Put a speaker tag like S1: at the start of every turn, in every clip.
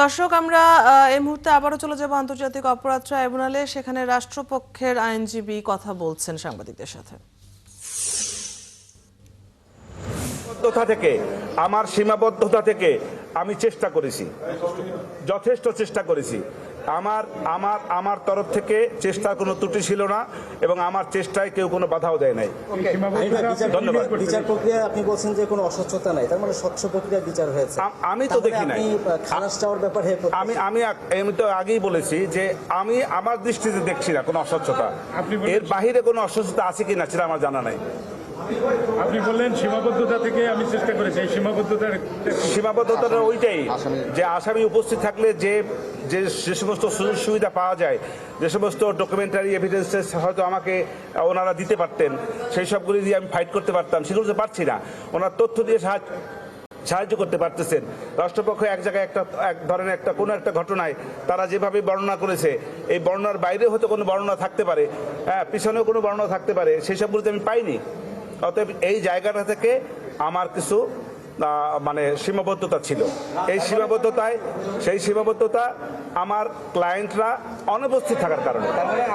S1: দর্শক, আমরা এই মুহূর্তে আবারও চলে যাব আন্তর্জাতিক অপরাধ ট্রাইব্যুনালে। সেখানে রাষ্ট্রপক্ষের আইনজীবী কথা বলছেন সাংবাদিকদের সাথে।
S2: আমার সীমাবদ্ধতা থেকে আমি চেষ্টা করেছি, যথেষ্ট চেষ্টা করেছি। আমার তরফ থেকে চেষ্টার কোনো ত্রুটি ছিল না এবং আমার চেষ্টায় কেউ কোনো বাধাও দেয় নাই। ধন্যবাদ।
S3: বিচার প্রক্রিয়া আপনি বলছেন যে কোনো অস্বচ্ছতা নাই, তার মানে স্বচ্ছ প্রক্রিয়া বিচার হয়েছে।
S2: আমি তো দেখি নাই।
S3: খালাস চাওয়ার ব্যাপারে
S2: আমি তো আগেই বলেছি যে আমি আমার দৃষ্টিতে দেখছি না কোনো অস্বচ্ছতা। এর বাহিরে কোনো অস্বচ্ছতা আছে কিনা সেটা আমার জানা নাই।
S4: আপনি বললেন সীমাবদ্ধতা থেকে আমি চেষ্টা করেছি। এই
S2: সীমাবদ্ধতাটা ওইটাই যে আসামি উপস্থিত থাকলে যে সমস্ত সুযোগ সুবিধা পাওয়া যায়, যে সমস্ত ডকুমেন্টারি এভিডেন্সেস হয়তো আমাকে ওনারা দিতে পারতেন, সেই সবগুলি দিয়ে আমি ফাইট করতে পারতাম, সেগুলো তো পারছি না। ওনার তথ্য দিয়ে সাহায্য করতে পারতেছেন। রাষ্ট্রপক্ষ এক জায়গায় এক ধরনের কোনো একটা ঘটনায় তারা যেভাবে বর্ণনা করেছে, এই বর্ণনার বাইরে হয়তো কোনো বর্ণনা থাকতে পারে, পিছনেও কোনো বর্ণনা থাকতে পারে, সেই সবগুলোতে আমি পাইনি। অতএব এই জায়গাটা থেকে আমার কিছু সীমাবদ্ধতা ছিল। সেই সীমাবদ্ধতা আমার ক্লায়েন্টরা অনুপস্থিত থাকার কারণে।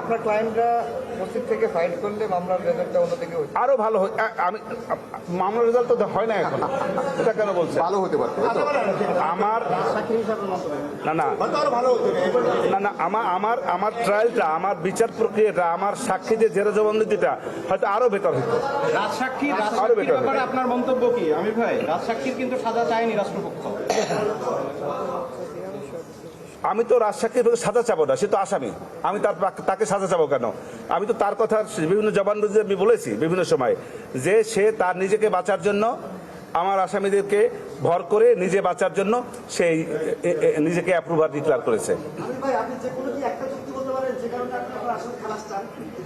S5: আপনার ক্লায়েন্টরা উপস্থিত থেকে ফাইট করলে মামলার রেজাল্টটা অন্যদিকে
S2: আরো ভালো হয়। আমি মামলার রেজাল্ট তো হয় না এখন, এটা কেন বলছেন?
S5: ভালো হতে পারত
S2: আমার আমার ট্রায়ালটা, আমার বিচার প্রক্রিয়াটা, আমার সাক্ষীদের জেরা জবানবন্দিটা হয়তো আরো বেটার হতো।
S6: আপনার মন্তব্য কি আমির ভাই? রাজসাক্ষীর কিন্তু সাজা চায়নি রাষ্ট্রপক্ষ।
S2: আমি তো রাজসাক্ষীর সাজা চাবো না, সে তো আসামি। আমি তাকে সাজা চাবো কেন? আমি তো তার কথা বিভিন্ন জবানবন্দিতে আমি বলেছি বিভিন্ন সময় যে সে তার নিজেকে বাঁচার জন্য, আমার আসামিদেরকে ভর করে নিজে বাঁচার জন্য সেই নিজেকে অ্যাপ্রুভার ডিক্লেয়ার করেছে।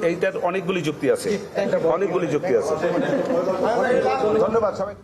S2: এইটার অনেকগুলি যুক্তি আছে। ধন্যবাদ সবাই।